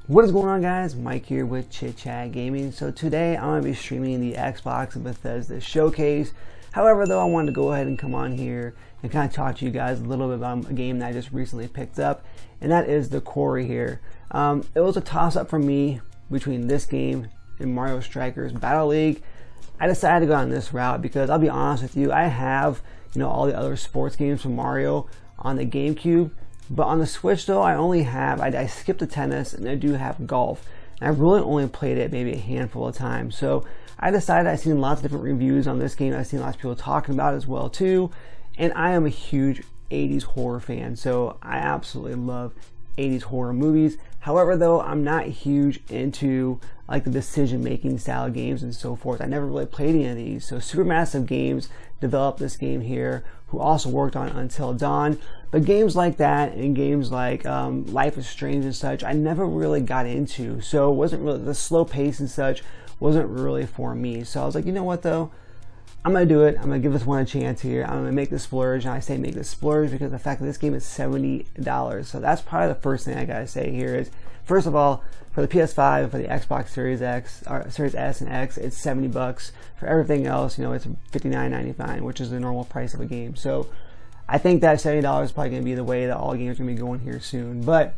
What is going on, guys? Mike here with Chit Chat Gaming. So today I'm going to be streaming the Xbox and Bethesda showcase. However, though, I wanted to go ahead and come on here and kind of talk to you guys a little bit about a game that I just recently picked up, and that is the Quarry here. It was a toss-up for me between this game and Mario Strikers Battle League. I decided to go on this route because I'll be honest with you, I have all the other sports games from Mario on the GameCube. But on the Switch, though, I skipped the tennis and I do have golf. And I've really only played it maybe a handful of times. So I decided I've seen lots of different reviews on this game. I've seen lots of people talking about it as well, too. And I am a huge 80s horror fan. So I absolutely love 80s horror movies. However, though, I'm not huge into like the decision-making style games and so forth. I never really played any of these. So Supermassive Games developed this game here, who also worked on Until Dawn. But games like that and games like Life is Strange and such, I never really got into. So it wasn't really, the slow pace and such wasn't really for me. So I was like, you know what though? I'm going to do it. I'm going to give this one a chance here. I'm going to make the splurge. And I say make the splurge because the fact that this game is $70. So that's probably the first thing I got to say here is, first of all, for the PS5 and for the Xbox Series X, or Series S and X, it's $70. For everything else, it's $59.99, which is the normal price of a game. So I think that $70 is probably going to be the way that all games are going to be going here soon. But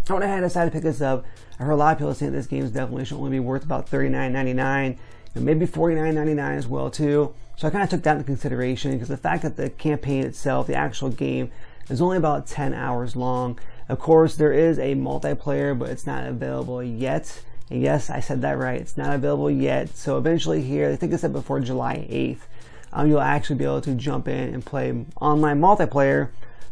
I went ahead and decided to pick this up. I heard a lot of people saying this game definitely should only be worth about $39.99. Maybe $49.99 as well too. So I kind of took that into consideration because the fact that the campaign itself, the actual game, is only about 10 hours long. Of course, there is a multiplayer, but it's not available yet. And yes, I said that right. It's not available yet. So eventually here, I think I said before July 8th, you'll actually be able to jump in and play online multiplayer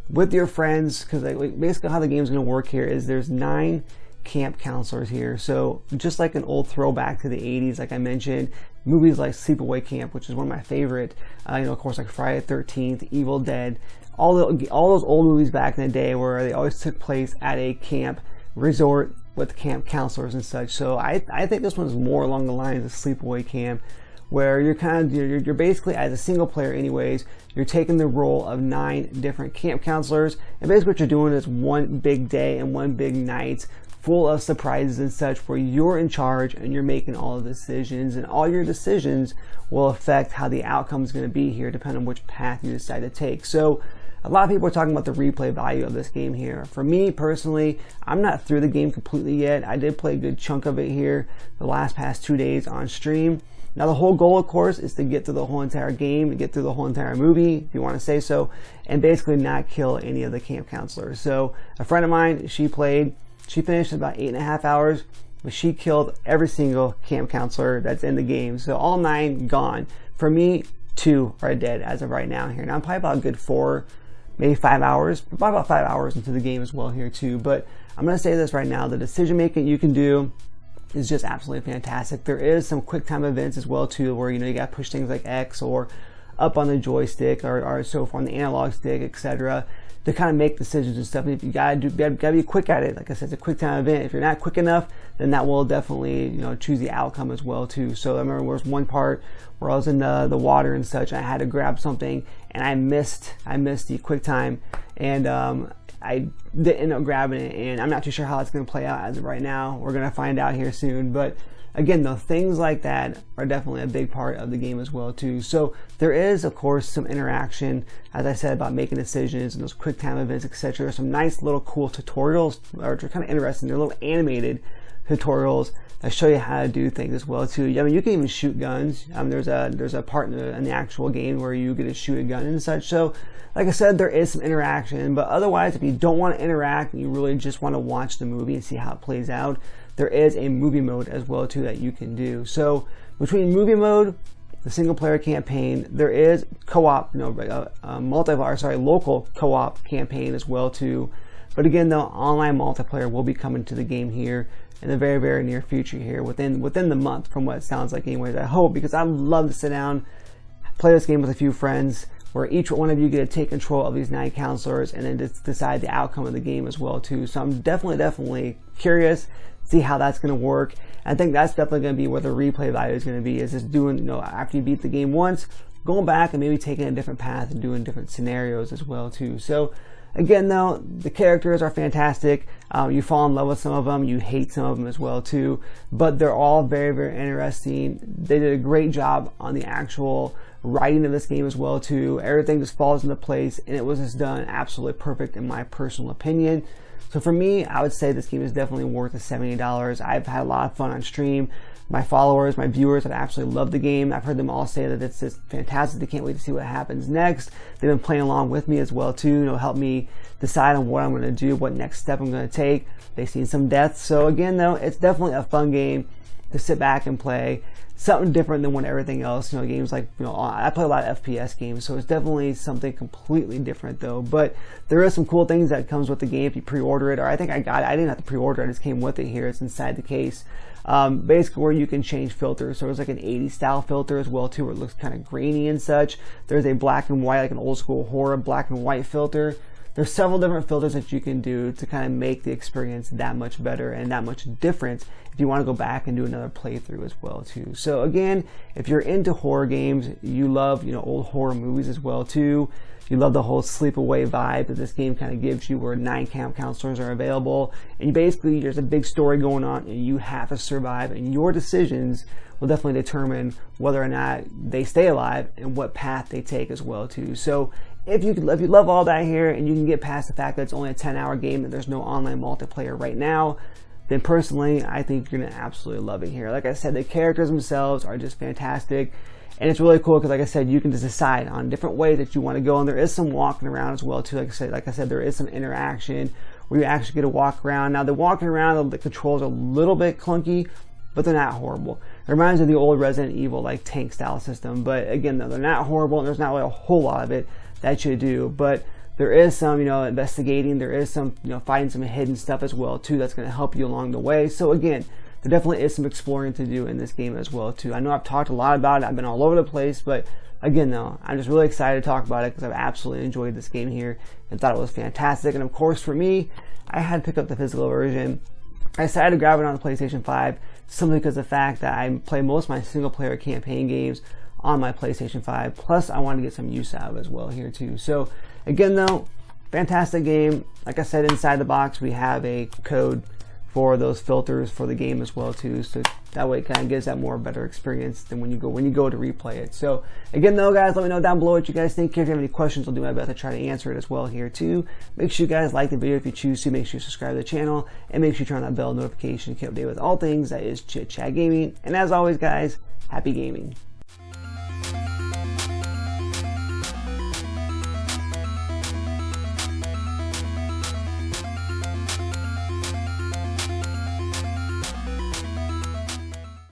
with your friends. Because basically how the game's going to work here is there's 9 camp counselors here. So just like an old throwback to the 80s, like I mentioned, movies like Sleepaway Camp, which is one of my favorite, of course, like Friday the 13th, Evil Dead, all those old movies back in the day where they always took place at a camp resort with camp counselors and such. So I think this one's more along the lines of Sleepaway Camp, where you're basically, as a single player anyways, you're taking the role of 9 different camp counselors, and basically what you're doing is one big day and one big night full of surprises and such, where you're in charge and you're making all of the decisions, and all your decisions will affect how the outcome is going to be here, depending on which path you decide to take. So a lot of people are talking about the replay value of this game here. For me personally, I'm not through the game completely yet. I did play a good chunk of it here the past 2 days on stream. Now the whole goal, of course, is to get through the whole entire game, to get through the whole entire movie, if you want to say so, and basically not kill any of the camp counselors. So a friend of mine, she finished in about 8.5 hours, but she killed every single camp counselor that's in the game. So all 9 gone. For me, 2 are dead as of right now here. Now I'm probably about a good 4, maybe 5 hours, probably about 5 hours into the game as well here too. But I'm going to say this right now, the decision making you can do is just absolutely fantastic. There is some quick time events as well too, where you got to push things like X or up on the joystick or so far on the analog stick, etc., to kind of make decisions and stuff. And if you gotta be quick at it, like I said, it's a quick time event. If you're not quick enough, then that will definitely choose the outcome as well too. So I remember there was one part where I was in the water and such, and I had to grab something, and I missed the quick time, and I didn't end up grabbing it, and I'm not too sure how it's going to play out as of right now. We're going to find out here soon. But again, though, things like that are definitely a big part of the game as well too. So there is, of course, some interaction, as I said, about making decisions and those quick time events, etc. Some nice little cool tutorials, which are kind of interesting. They're little animated tutorials that show you how to do things as well too. I mean, you can even shoot guns. There's a part in the actual game where you get to shoot a gun and such. So like I said, there is some interaction, but otherwise, if you don't want to interact and you really just want to watch the movie and see how it plays out, there is a movie mode as well too that you can do. So between movie mode, the single player campaign, there is co-op, local co-op campaign as well too. But again, the online multiplayer will be coming to the game here in the very, very near future here, within the month, from what it sounds like anyways. I hope, because I'd love to sit down, play this game with a few friends, where each one of you get to take control of these 9 counselors and then just decide the outcome of the game as well too. So I'm definitely curious, see how that's going to work. I think that's definitely going to be where the replay value is going to be, is just doing, after you beat the game once, going back and maybe taking a different path and doing different scenarios as well too. So Again, though, the characters are fantastic. You fall in love with some of them, you hate some of them as well too, but they're all very, very interesting. They did a great job on the actual writing of this game as well too. Everything just falls into place, and it was just done absolutely perfect in my personal opinion. So for me, I would say this game is definitely worth the $70. I've had a lot of fun on stream. My followers, my viewers have absolutely loved the game. I've heard them all say that it's just fantastic. They can't wait to see what happens next. They've been playing along with me as well too, help me decide on what I'm going to do, what next step I'm going to take. They've seen some deaths. So again though, it's definitely a fun game to sit back and play. Something different than what everything else, games like, I play a lot of FPS games, so it's definitely something completely different though. But there is some cool things that comes with the game if you pre-order it, or I think I got it. I didn't have to pre-order it, it just came with it here. It's inside the case. Basically where you can change filters. So there's like an 80s style filter as well too, where it looks kind of grainy and such. There's a black and white, like an old school horror black and white filter. There's several different filters that you can do to kind of make the experience that much better and that much different if you want to go back and do another playthrough as well too. So again, if you're into horror games, you love old horror movies as well too, you love the whole sleepaway vibe that this game kind of gives you, where 9 camp counselors are available, and basically there's a big story going on and you have to survive, and your decisions will definitely determine whether or not they stay alive and what path they take as well too. So if you love all that here, and you can get past the fact that it's only a 10-hour game and there's no online multiplayer right now, then personally I think you're gonna absolutely love it here. Like I said, the characters themselves are just fantastic, and it's really cool because, like I said, you can just decide on different ways that you want to go, and there is some walking around as well too. Like I said, there is some interaction where you actually get to walk around. Now the walking around, the controls are a little bit clunky, but they're not horrible. It reminds me of the old Resident Evil like tank style system, but again though, they're not horrible, and there's not really a whole lot of it that you do. But there is some investigating, there is some finding some hidden stuff as well too that's going to help you along the way. So again, there definitely is some exploring to do in this game as well too. I know I've talked a lot about it, I've been all over the place, but again though, I'm just really excited to talk about it because I've absolutely enjoyed this game here and thought it was fantastic. And of course for me, I had to pick up the physical version. I decided to grab it on the PlayStation 5 simply because of the fact that I play most of my single player campaign games on my PlayStation 5, plus I wanted to get some use out of it as well here too. So again though, fantastic game. Like I said, inside the box we have a code for those filters for the game as well too, so that way it kind of gives that more better experience than when you go to replay it. So again though guys, let me know down below what you guys think. If you have any questions, I'll do my best to try to answer it as well here too. Make sure you guys like the video if you choose to, make sure you subscribe to the channel, and make sure you turn on that bell notification to keep updated with all things that is Chit Chat Gaming. And as always guys, happy gaming.